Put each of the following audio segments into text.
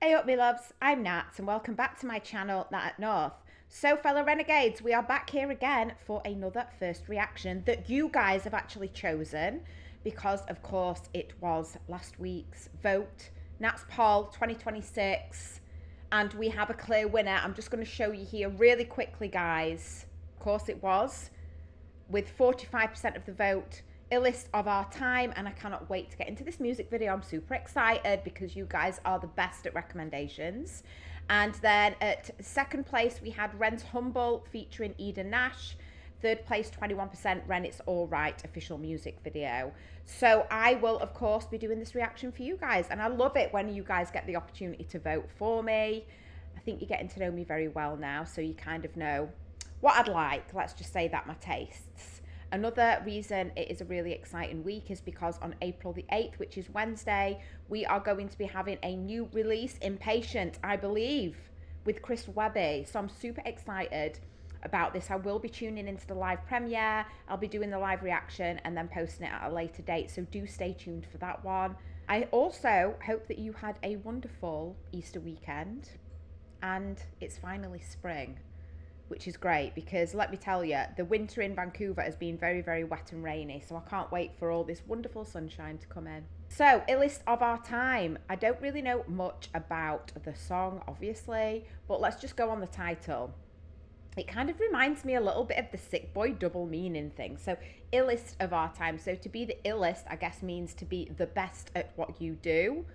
Hey up me loves, I'm Nats and welcome back to my channel, Nat at North. So fellow Renegades, we are back here again for another first reaction that you guys have actually chosen because of course it was last week's vote, Nat's poll 2026, and we have a clear winner. I'm just going to show you here really quickly guys. Of course it was, with 45% of the vote, Illest of Our Time, and I cannot wait to get into this music video. I'm super excited because you guys are the best at recommendations. And then at second place we had Ren's Humble featuring Eden Nash. Third place, 21%, Ren It's Alright official music video. So I will of course be doing this reaction for you guys, and I love it when you guys get the opportunity to vote for me. I think you're getting to know me very well now, so you kind of know what I'd like. Let's just say that my tastes. Another reason it is a really exciting week is because on April the 8th, which is Wednesday, we are going to be having a new release, Impatient, I believe, with Chris Webby. So I'm super excited about this. I will be tuning into the live premiere. I'll be doing the live reaction and then posting it at a later date. So do stay tuned for that one. I also hope that you had a wonderful Easter weekend and it's finally spring, which is great because let me tell you, the winter in Vancouver has been very, very wet and rainy, so I can't wait for all this wonderful sunshine to come in. So, Illest of Our Time. I don't really know much about the song, obviously, but let's just go on the title. It kind of reminds me a little bit of the Sick Boy double meaning thing. So, Illest of Our Time. So, to be the illest, I guess, means to be the best at what you do.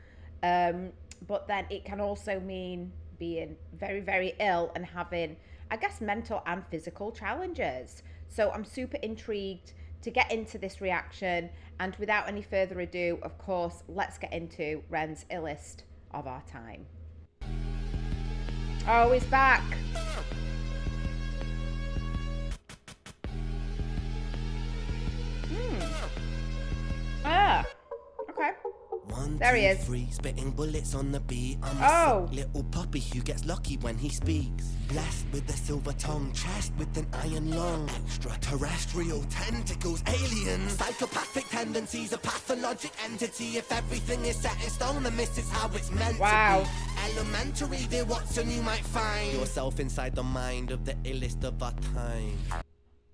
But then it can also mean being very, very ill and having, I guess, mental and physical challenges. So I'm super intrigued to get into this reaction, and without any further ado, of course, let's get into Ren's Illest of Our Time. Oh, he's back. Okay. There he is. Three, spitting bullets on the beat. I'm Oh, a sick little puppy who gets lucky when he speaks. Blessed with a silver tongue, chest with an iron lung. Extraterrestrial tentacles, aliens. Psychopathic tendencies, a pathologic entity. If everything is set in stone, then this is how it's meant to be. Elementary, dear Watson, you might find yourself inside the mind of the illest of our time.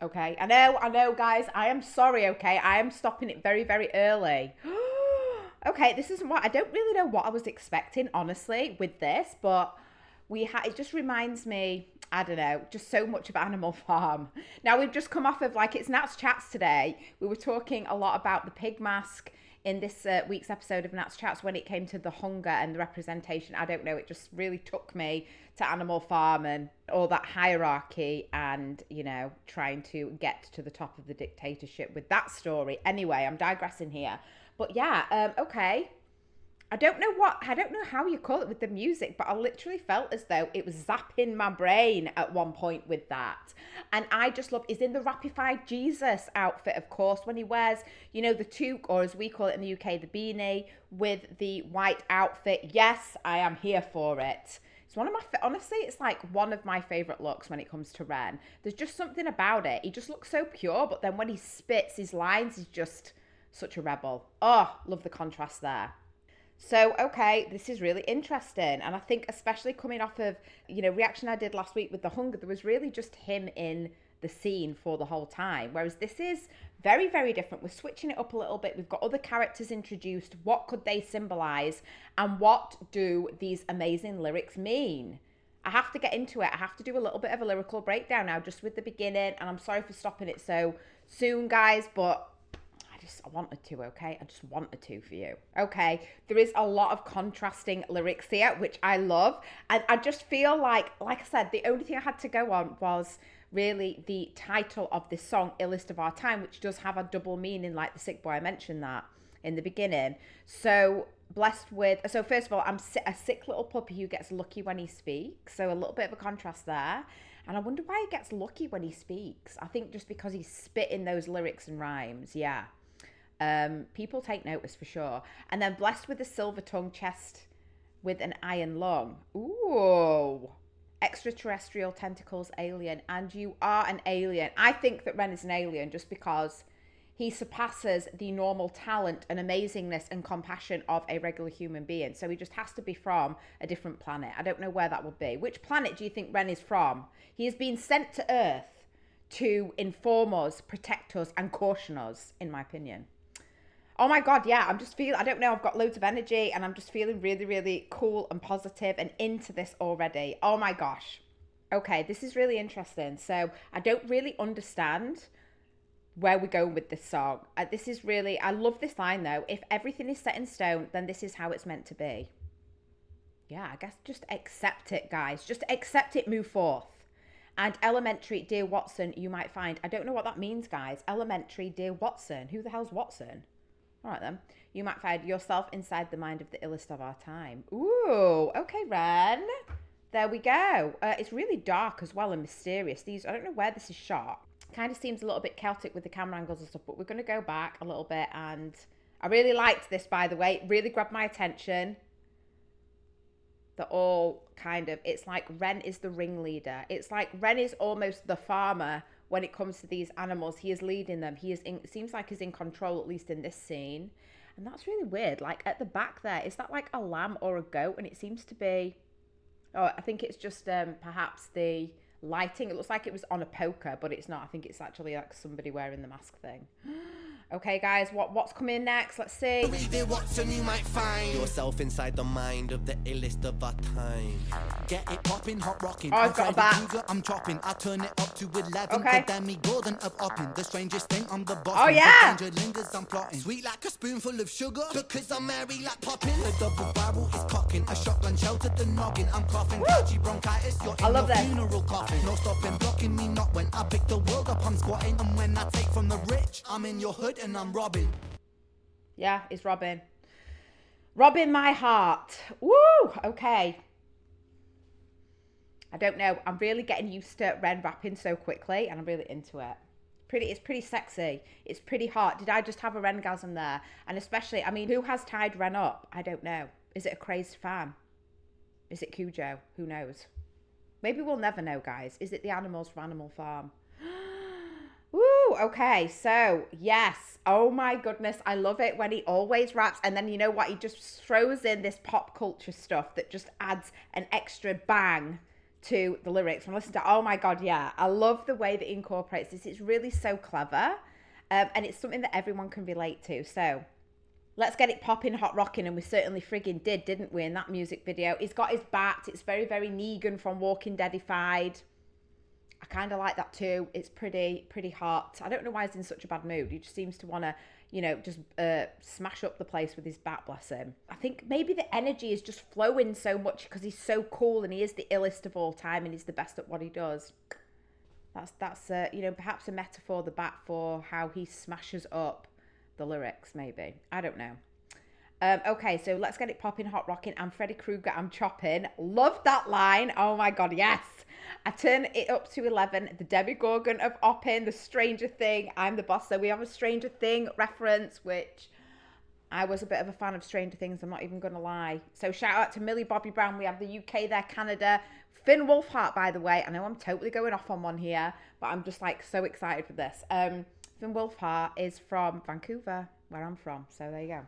Okay, I know, guys. I am sorry, okay? I am stopping it very, very early. Okay, this isn't what, I don't really know what I was expecting, honestly, with this, but it just reminds me, I don't know, just so much of Animal Farm. Now, we've just come off of, like, it's Nat's Chats today. We were talking a lot about the pig mask in this week's episode of Nat's Chats when it came to the hunger and the representation. I don't know, it just really took me to Animal Farm and all that hierarchy and, you know, trying to get to the top of the dictatorship with that story. Anyway, I'm digressing here. But yeah, okay. I don't know how you call it with the music, but I literally felt as though it was zapping my brain at one point with that. And I just love, he's in the Rapified Jesus outfit, of course, when he wears, you know, the toque, or as we call it in the UK, the beanie, with the white outfit. Yes, I am here for it. It's one of my, honestly, it's like one of my favorite looks when it comes to Ren. There's just something about it. He just looks so pure, but then when he spits his lines, he's just such a rebel. Oh, love the contrast there. So, okay, this is really interesting. And I think especially coming off of, you know, reaction I did last week with the hunger, there was really just him in the scene for the whole time. Whereas this is very, very different. We're switching it up a little bit. We've got other characters introduced. What could they symbolize? And what do these amazing lyrics mean? I have to get into it. I have to do a little bit of a lyrical breakdown now, just with the beginning. And I'm sorry for stopping it so soon, guys, but I wanted to, okay? I just wanted to for you. Okay, there is a lot of contrasting lyrics here, which I love. And I just feel like I said, the only thing I had to go on was really the title of this song, Illest of Our Time, which does have a double meaning, like the Sick Boy. I mentioned that in the beginning. So, blessed with, so first of all, I'm a sick little puppy who gets lucky when he speaks. So, a little bit of a contrast there. And I wonder why he gets lucky when he speaks. I think just because he's spitting those lyrics and rhymes, yeah. People take notice for sure. And then blessed with a silver tongue, chest with an iron lung. Ooh. Extraterrestrial tentacles, alien. And you are an alien. I think that Ren is an alien just because he surpasses the normal talent and amazingness and compassion of a regular human being. So he just has to be from a different planet. I don't know where that would be. Which planet do you think Ren is from? He has been sent to Earth to inform us, protect us, and caution us, in my opinion. Oh my God, yeah, I'm just feeling, I don't know, I've got loads of energy and I'm just feeling really, really cool and positive and into this already. Oh my gosh. Okay, this is really interesting. So I don't really understand where we're going with this song. This is really, I love this line though. If everything is set in stone, then this is how it's meant to be. Yeah, I guess just accept it, guys. Just accept it, move forth. And elementary, dear Watson, you might find, I don't know what that means, guys. Elementary, dear Watson. Who the hell's Watson? All right then. You might find yourself inside the mind of the illest of our time. Ooh, okay, Ren. There we go. It's really dark as well and mysterious. I don't know where this is shot. Kind of seems a little bit chaotic with the camera angles and stuff, but we're going to go back a little bit. And I really liked this, by the way. It really grabbed my attention. They're all kind of, it's like Ren is the ringleader. It's like Ren is almost the farmer when it comes to these animals. He is leading them. It seems like he's in control, at least in this scene. And that's really weird. Like at the back there, is that like a lamb or a goat? And it seems to be, oh, I think it's just perhaps the lighting. It looks like it was on a poker, but it's not. I think it's actually like somebody wearing the mask thing. Okay, guys, what's coming next? Let's see. Watson, you might find yourself inside the mind of the illest of our time. Get it popping, hot rocking. Oh, I've got a bat. I'm chopping. I turn it up to 11. Okay. Then me golden of upping. The strangest thing, I'm the boss. Oh, yeah. The danger lingers, I'm plotting. Sweet like a spoonful of sugar. Because I'm merry like popping. The double barrel is cocking. A shotgun sheltered the noggin. I'm coughing. Catchy bronchitis. You're in your funeral coffin. No stopping, blocking me not when I pick the world up. I'm squatting. And when I take from the rich, I'm in your hood and I'm robbing. Yeah, it's robbing. Robbing my heart. Woo! Okay. I don't know. I'm really getting used to Ren rapping so quickly and I'm really into it. It's pretty sexy. It's pretty hot. Did I just have a Ren-gasm there? And especially, I mean, who has tied Ren up? I don't know. Is it a crazed fan? Is it Cujo? Who knows? Maybe we'll never know, guys. Is it the animals from Animal Farm? Woo, okay, so yes, oh my goodness, I love it when he always raps, and then you know what, he just throws in this pop culture stuff that just adds an extra bang to the lyrics. When I listen to, oh my God, yeah, I love the way that he incorporates this. It's really so clever, and it's something that everyone can relate to. So let's get it popping, hot rocking, and we certainly friggin' didn't we, in that music video. He's got his bat. It's very, very Negan from Walking Deadified. I kind of like that too. It's pretty hot. I don't know why he's in such a bad mood. He just seems to want to, you know, just smash up the place with his bat, bless him. I think maybe the energy is just flowing so much because he's so cool and he is the illest of all time and he's the best at what he does. That's you know, perhaps a metaphor, the bat, for how he smashes up the lyrics, maybe. I don't know. Okay, so let's get it popping, hot rocking. I'm Freddy Krueger, I'm chopping. Love that line. Oh my God, yes. I turn it up to 11. The Demigorgon of Oppin, the Stranger Thing, I'm the boss. So we have a Stranger Thing reference, which I was a bit of a fan of Stranger Things, I'm not even going to lie. So shout out to Millie Bobby Brown. We have the UK there, Canada. Finn Wolfhard, by the way. I know I'm totally going off on one here, but I'm just like so excited for this. Finn Wolfhard is from Vancouver, where I'm from. So there you go.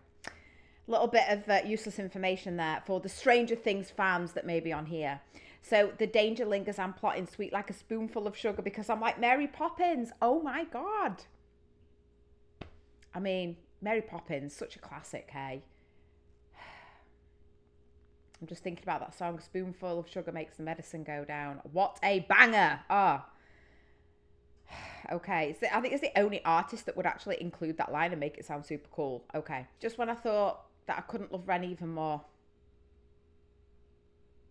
Little bit of useless information there for the Stranger Things fans that may be on here. So the danger lingers, I'm plotting, sweet like a spoonful of sugar, because I'm like Mary Poppins. Oh my God. I mean, Mary Poppins, such a classic, hey? I'm just thinking about that song, spoonful of sugar makes the medicine go down. What a banger. Oh. Okay, so I think it's the only artist that would actually include that line and make it sound super cool. Okay, just when I thought that I couldn't love Ren even more,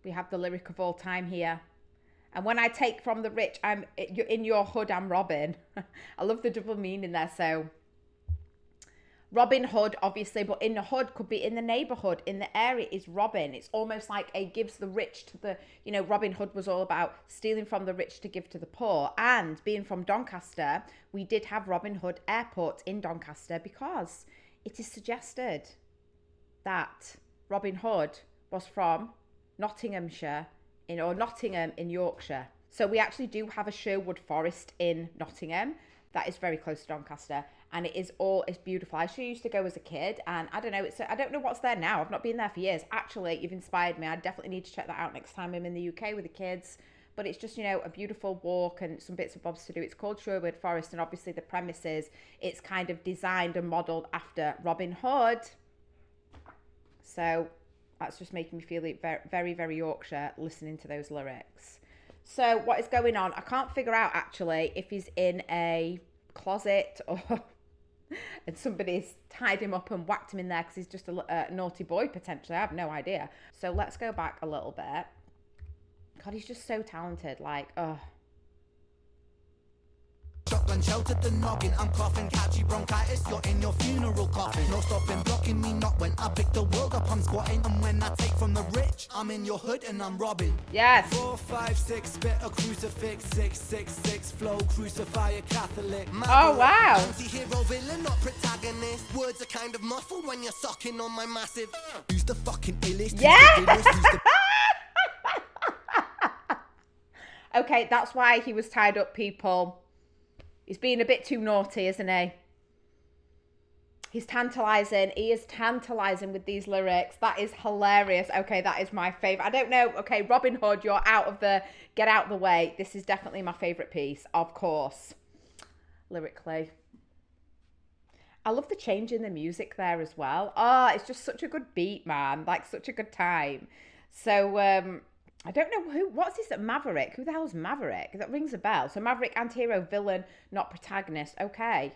we have the lyric of all time here. And when I take from the rich, I'm in your hood, I'm Robin. I love the double meaning there. So Robin Hood, obviously, but in the hood could be in the neighborhood, in the area is Robin. It's almost like a gives the rich to the, you know, Robin Hood was all about stealing from the rich to give to the poor. And being from Doncaster, we did have Robin Hood Airport in Doncaster because it is suggested that Robin Hood was from Nottingham in Yorkshire. So we actually do have a Sherwood Forest in Nottingham that is very close to Doncaster. and it's beautiful. I actually used to go as a kid, and I don't know, I don't know what's there now. I've not been there for years. Actually, you've inspired me. I definitely need to check that out next time I'm in the UK with the kids. But it's just, you know, a beautiful walk and some bits and bobs to do. It's called Sherwood Forest, and obviously the premise is it's kind of designed and modelled after Robin Hood. So that's just making me feel very, very, very Yorkshire listening to those lyrics. So what is going on? I can't figure out actually if he's in a closet or and somebody's tied him up and whacked him in there because he's just a naughty boy potentially. I have no idea. So let's go back a little bit. God, he's just so talented. Like, oh. Shotgun sheltered the noggin, I'm coughing, catchy bronchitis, you're in your funeral coffin. No stopping, blocking me not when I pick the world up, I'm squatting. And when I take from the rich, I'm in your hood and I'm robbing. Yes. 4, 5, 6, spit a crucifix, 6, 6, 6, flow, crucify a Catholic. Oh, wow. Anti-hero, villain, not protagonist. Words are kind of muffled when you're sucking on my massive. Who's the fucking illest? Yeah. Okay, that's why he was tied up, people. He's being a bit too naughty, isn't he? He's tantalising. He is tantalising with these lyrics. That is hilarious. Okay, that is my favourite. I don't know. Okay, Robin Hood, you're get out of the way. This is definitely my favourite piece, of course. Lyrically. I love the change in the music there as well. Oh, it's just such a good beat, man. Like, such a good time. So, I don't know what's this at Maverick? Who the hell's Maverick? That rings a bell. So Maverick, anti-hero, villain, not protagonist. Okay.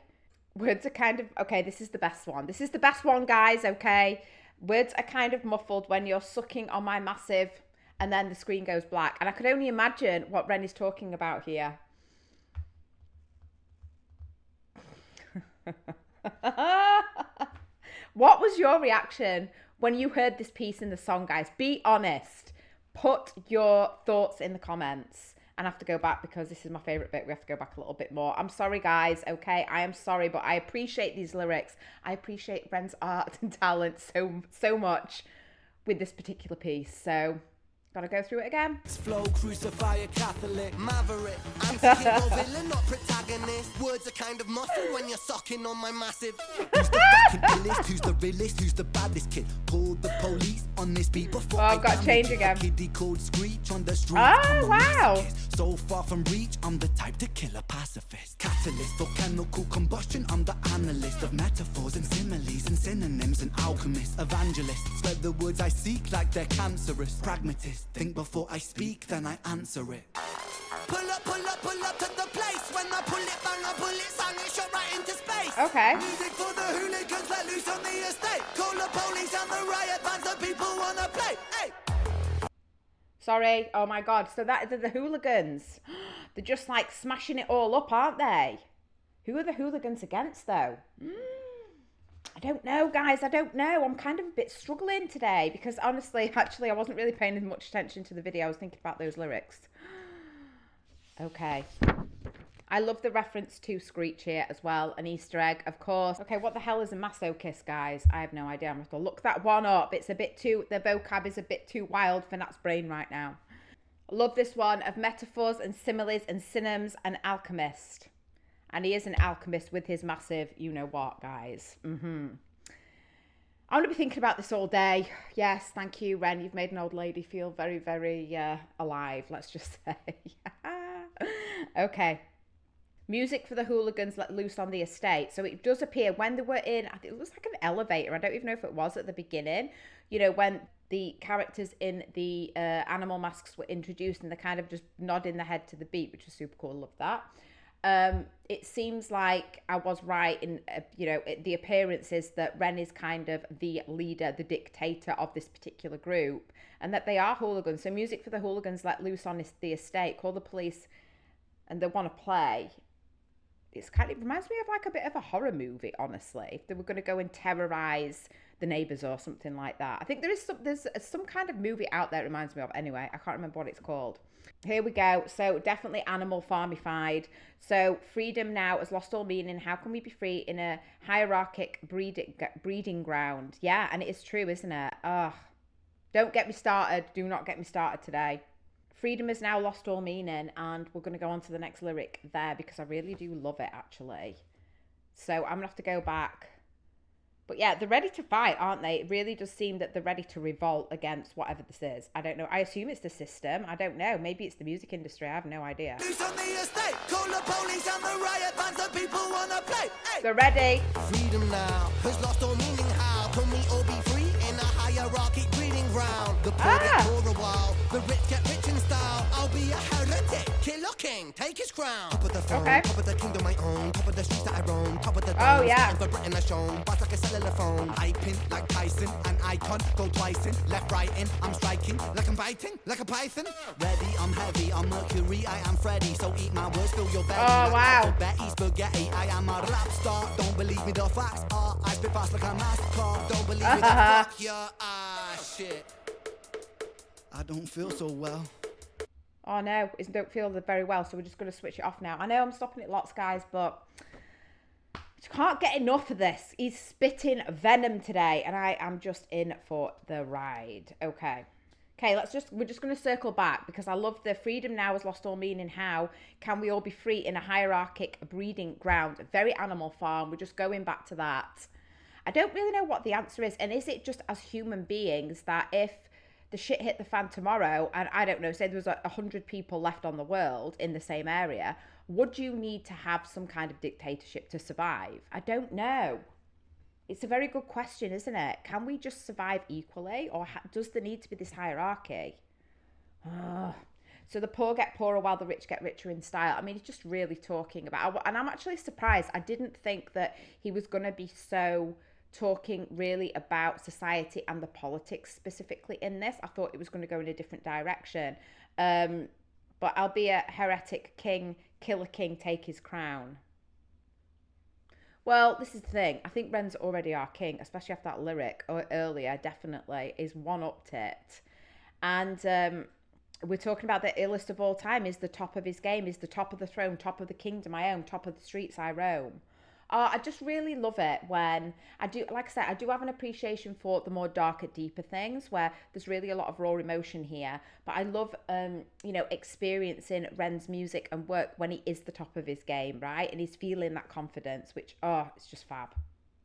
Words are kind of, okay, this is the best one. This is the best one, guys, okay? Words are kind of muffled when you're sucking on my massive and then the screen goes black. And I could only imagine what Ren is talking about here. What was your reaction when you heard this piece in the song, guys? Be honest. Put your thoughts in the comments. And I have to go back because this is my favourite bit. We have to go back a little bit more. I'm sorry, guys, okay? I am sorry, but I appreciate these lyrics. I appreciate Ren's art and talent so much with this particular piece. So, gotta go through it again. Flow, crucify a Catholic, Maverick, anti-hero, villain, not protagonist. Words are kind of muffled when you're sucking on my massive. Who's the fucking illest? Who's the realest? Who's the baddest kid? Called the police on this beat before I've got to change again. Kiddie called Screech on the street. Oh, wow. So far from reach, I'm the type to kill a pacifist. Catalyst for chemical combustion, I'm the analyst of metaphors and similes and synonyms and alchemist. Evangelist, spread the words I seek like they're cancerous. Pragmatist, think before I speak, then I answer it. Pull up to the place. When I pull it, bang, I pull it, sang it, shot right into space. Okay. Music for the hooligans, let loose on the estate. Call the police and the riot bands, the people wanna play. Hey. Sorry. Oh my God. So that the hooligans. They're just like smashing it all up, aren't they? Who are the hooligans against though? I don't know, guys. I don't know. I'm kind of a bit struggling today because honestly, actually, I wasn't really paying much attention to the video. I was thinking about those lyrics. Okay. I love the reference to Screech here as well. An Easter egg, of course. Okay, what the hell is a masochist, guys? I have no idea. I'm going to have to look that one up. It's a bit too, the vocab is a bit too wild for Nat's brain right now. I love this one of metaphors and similes and synonyms, an alchemist. And he is an alchemist with his massive you-know-what, guys. I'm going to be thinking about this all day. Yes, thank you, Ren. You've made an old lady feel very, very alive, let's just say. Okay. Music for the hooligans let loose on the estate. So it does appear when they were in, I think it was like an elevator. I don't even know if it was at the beginning. You know, when the characters in the animal masks were introduced and they're kind of just nodding their head to the beat, which was super cool. Love that. It seems like I was right in, the appearances that Ren is kind of the leader, the dictator of this particular group, and that they are hooligans. So music for the hooligans let loose on the estate, call the police, and they want to play. It reminds me of like a bit of a horror movie, honestly. If they were going to go and terrorize the neighbors or something like that. I think there's some kind of movie out there it reminds me of. Anyway, I can't remember what it's called. Here we go. So definitely animal farmified. So freedom now has lost all meaning. How can we be free in a hierarchic breeding ground? Yeah, and it is true, isn't it? Ugh. Don't get me started. Do not get me started today. Freedom has now lost all meaning, and we're going to go on to the next lyric there because I really do love it, actually. So I'm gonna have to go back. But yeah, they're ready to fight, aren't they? It really does seem that they're ready to revolt against whatever this is. I don't know. I assume it's the system. I don't know. Maybe it's the music industry. I have no idea. They're ready. Freedom now has lost all meaning. How can we all be free in a hierarchic breeding ground? The poor get poor a while, the rich get rich in style. I'll be a heretic, killer king, take his crown. Top of the throne, top of the kingdom I own, top of the streets that I roam, top of the oh yeah, for Britain I shown, but like a cellular phone. I pin like Tyson, an icon, go twice in, left right in. I'm striking like I'm biting, like a python. Ready, I'm heavy, I'm Mercury, I am Freddy. So eat my words, fill your belly. Oh wow. Betty spaghetti, I am a rap star. Don't believe me, the facts are I spit fast like a NASCAR. Don't believe me, the fuck your shit. I don't feel so well. Oh no, it don't feel very well, so we're just going to switch it off now. I know I'm stopping it lots, guys, but I can't get enough of this. He's spitting venom today, and I am just in for the ride. Okay, we're just going to circle back because I love the freedom now has lost all meaning. How can we all be free in a hierarchic breeding ground? A very Animal Farm. We're just going back to that. I don't really know what the answer is, and is it just as human beings that if the shit hit the fan tomorrow and I don't know, say there was 100 people left on the world in the same area, would you need to have some kind of dictatorship to survive? I don't know. It's a very good question, isn't it? Can we just survive equally, or does there need to be this hierarchy? So the poor get poorer while the rich get richer in style. I mean, he's just really talking about, and I'm actually surprised. I didn't think that he was going to be so talking really about society and the politics specifically in this. I thought it was going to go in a different direction. But I'll be a heretic king, killer king, take his crown. Well, this is the thing. I think Ren's already our king, especially after that lyric earlier, definitely, is one-upped it. And we're talking about the illest of all time, is the top of his game, is the top of the throne, top of the kingdom I own, top of the streets I roam. I just really love it when I do, like I said, I do have an appreciation for the more darker, deeper things where there's really a lot of raw emotion here. But I love, experiencing Ren's music and work when he is the top of his game, right? And he's feeling that confidence, which, it's just fab.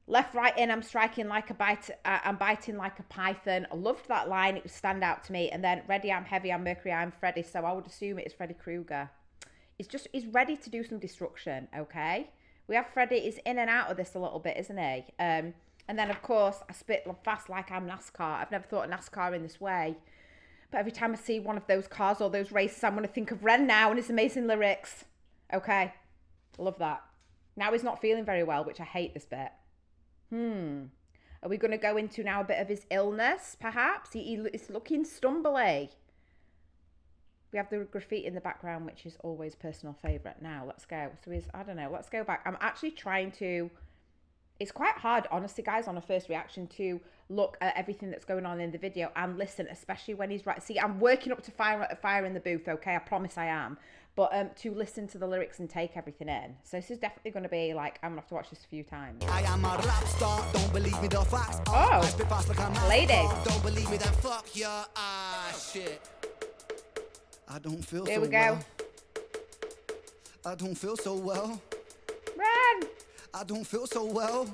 Left, right in, I'm striking like a bite, I'm biting like a python. I loved that line, it would stand out to me. And then ready, I'm heavy, I'm Mercury, I'm Freddy. So I would assume it is Freddy Krueger. He's ready to do some destruction, okay? We have Freddy, he's in and out of this a little bit, isn't he? And then, of course, I spit fast like I'm NASCAR. I've never thought of NASCAR in this way. But every time I see one of those cars or those races, I'm going to think of Ren now and his amazing lyrics. Okay, love that. Now he's not feeling very well, which I hate this bit. Are we going to go into now a bit of his illness, perhaps? He's looking stumbly. We have the graffiti in the background, which is always personal favourite. Now, let's go. So I don't know, let's go back. I'm actually trying to, it's quite hard, honestly, guys, on a first reaction to look at everything that's going on in the video and listen, especially when he's right. See, I'm working up to fire in the booth, okay? I promise I am. But to listen to the lyrics and take everything in. So this is definitely going to be like, I'm going to have to watch this a few times. I am a rap star, don't believe me, the facts. Lady. Don't believe me, then fuck your shit. I don't feel so well. Here we go. I don't feel so well. Ren! I don't feel so well.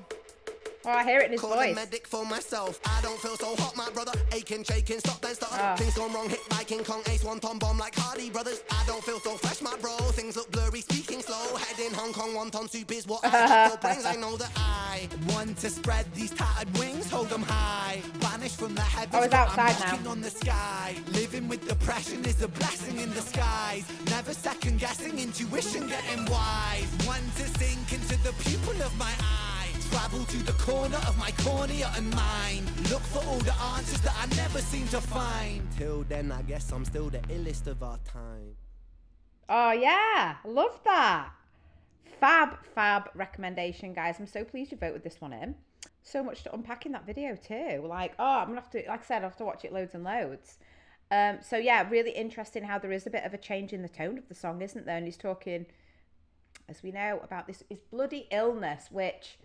Oh, I hear it in his Call voice. a medic for myself. I don't feel so hot, my brother. Aching, shaking, stop, then start. Things gone wrong, hit by King Kong, ace, one ton bomb like Hardy Brothers. I don't feel so fresh, my bro. Things look blurry, speaking slow. Head in Hong Kong, wonton soup is what I got for brains. I know that I want to spread these tattered wings, hold them high. Vanish from the heavens, it's outside I'm now. on the sky. Living with depression is a blessing in disguise. Never second guessing, intuition getting wise. Want to sink into the pupil of my eye. Travel to the corner of my cornea and mind. Look for all the answers that I never seem to find. Till then, I guess I'm still the illest of our time. Oh, yeah. Love that. Fab recommendation, guys. I'm so pleased you voted this one in. So much to unpack in that video, too. Like, I'm going to have to, like I said, I have to watch it loads and loads. So, yeah, really interesting how there is a bit of a change in the tone of the song, isn't there? And he's talking, as we know, about his bloody illness, which...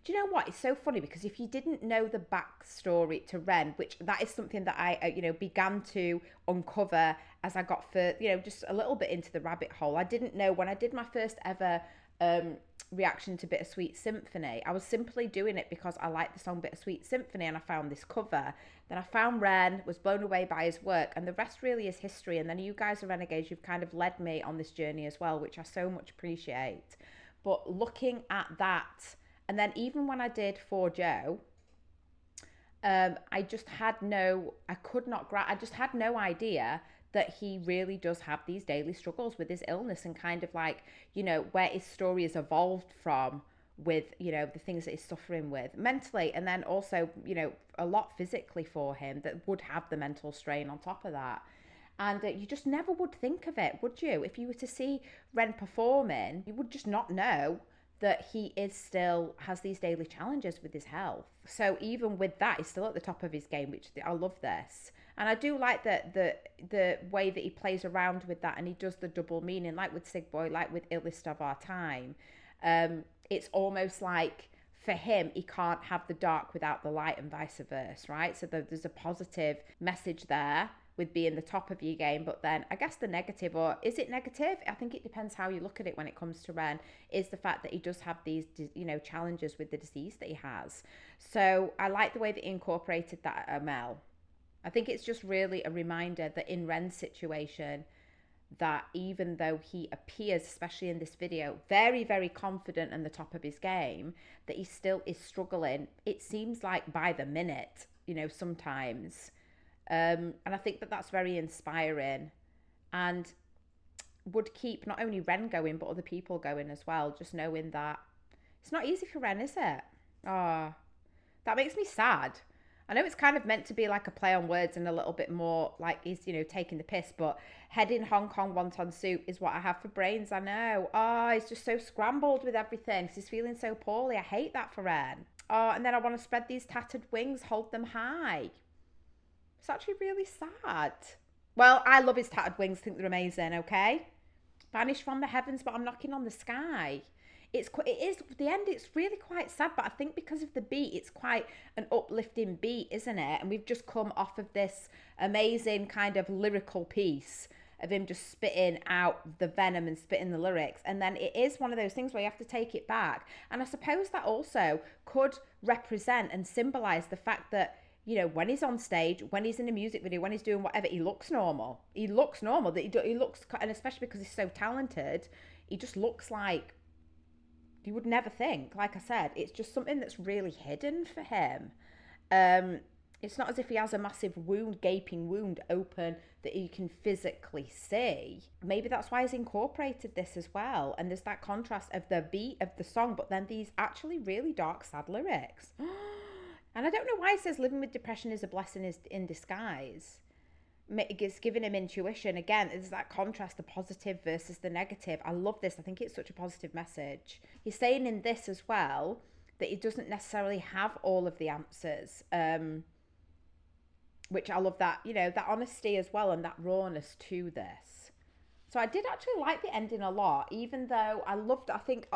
Do you know what? It's so funny because if you didn't know the backstory to Ren, which that is something that I, began to uncover as I got just a little bit into the rabbit hole. I didn't know when I did my first ever reaction to Bittersweet Symphony. I was simply doing it because I liked the song Bittersweet Symphony and I found this cover. Then I found Ren, was blown away by his work, and the rest really is history. And then you guys are Ren-e-gades, you've kind of led me on this journey as well, which I so much appreciate. But looking at that, and then even when I did For Joe, I just had no idea that he really does have these daily struggles with his illness, and kind of like, you know, where his story has evolved from with, you know, the things that he's suffering with mentally, and then also, you know, a lot physically for him that would have the mental strain on top of that. And you just never would think of it, would you? If you were to see Ren performing, you would just not know that he is still has these daily challenges with his health. So even with that, he's still at the top of his game, which I love this. And I do like the way that he plays around with that, and he does the double meaning, like with Sig Boy, like with Illest Of Our Time. It's almost like for him, he can't have the dark without the light, and vice versa, right? So there's a positive message there with being the top of your game, but then I guess the negative, or is it negative? I think it depends how you look at it when it comes to Ren, is the fact that he does have these, you know, challenges with the disease that he has. So I like the way that he incorporated that, Mel. I think it's just really a reminder that in Ren's situation, that even though he appears, especially in this video, very, very confident and the top of his game, that he still is struggling. It seems like by the minute, you know, sometimes. And I think that that's very inspiring, and would keep not only Ren going, but other people going as well. Just knowing that it's not easy for Ren, is it? Oh, that makes me sad. I know it's kind of meant to be like a play on words and a little bit more like he's, you know, taking the piss, but head in Hong Kong wonton soup is what I have for brains. I know. Oh, he's just so scrambled with everything because he's feeling so poorly. I hate that for Ren. Oh, and then I want to spread these tattered wings, hold them high. It's actually really sad. Well, I love his tattered wings. Think they're amazing, okay? Vanished from the heavens, but I'm knocking on the sky. It is the end. It's really quite sad, but I think because of the beat, it's quite an uplifting beat, isn't it? And we've just come off of this amazing kind of lyrical piece of him just spitting out the venom and spitting the lyrics. And then it is one of those things where you have to take it back. And I suppose that also could represent and symbolize the fact that, you know, when he's on stage, when he's in a music video, when he's doing whatever, he looks normal. He looks normal. That he looks, and especially because he's so talented, he just looks like you would never think. Like I said, it's just something that's really hidden for him. It's not as if he has a massive wound, gaping wound open that you can physically see. Maybe that's why he's incorporated this as well. And there's that contrast of the beat of the song, but then these actually really dark, sad lyrics. And I don't know why it says living with depression is a blessing in disguise. It's giving him intuition. Again, there's that contrast, the positive versus the negative. I love this. I think it's such a positive message. He's saying in this as well that he doesn't necessarily have all of the answers, which I love that, you know, that honesty as well and that rawness to this. So I did actually like the ending a lot, even though I think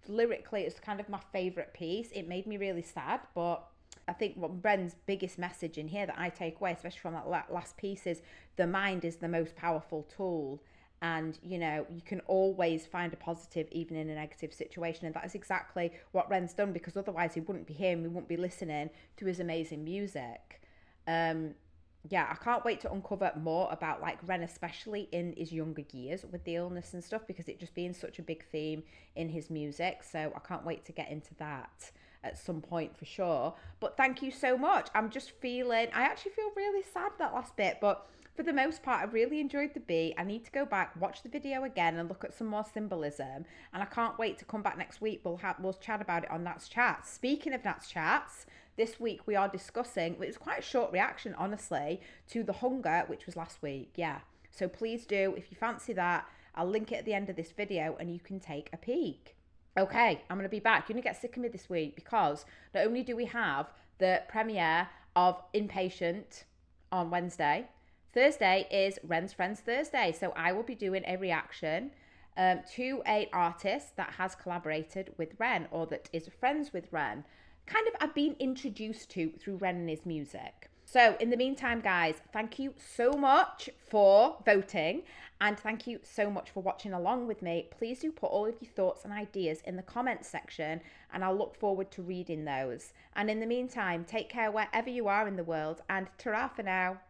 lyrically it's kind of my favourite piece. It made me really sad, but I think what Ren's biggest message in here that I take away, especially from that last piece, is the mind is the most powerful tool. And, you know, you can always find a positive even in a negative situation. And that is exactly what Ren's done, because otherwise he wouldn't be here and we wouldn't be listening to his amazing music. Yeah, I can't wait to uncover more about like Ren, especially in his younger years with the illness and stuff, because it just being such a big theme in his music. So I can't wait to get into that at some point for sure. But thank you so much. I actually feel really sad that last bit, but for the most part, I really enjoyed the beat. I need to go back, watch the video again and look at some more symbolism. And I can't wait to come back next week. We'll chat about it on Nat's Chats. Speaking of Nat's Chats, this week we are discussing, it was quite a short reaction, honestly, to The Hunger, which was last week. Yeah. So please do, if you fancy that, I'll link it at the end of this video and you can take a peek. Okay, I'm going to be back. You're going to get sick of me this week because not only do we have the premiere of Impatient on Wednesday, Thursday is Ren's Friends Thursday. So I will be doing a reaction to an artist that has collaborated with Ren, or that is friends with Ren. Kind of I've been introduced to through Ren and his music. So, in the meantime, guys, thank you so much for voting and thank you so much for watching along with me. Please do put all of your thoughts and ideas in the comments section and I'll look forward to reading those. And in the meantime, take care wherever you are in the world and ta-ra for now.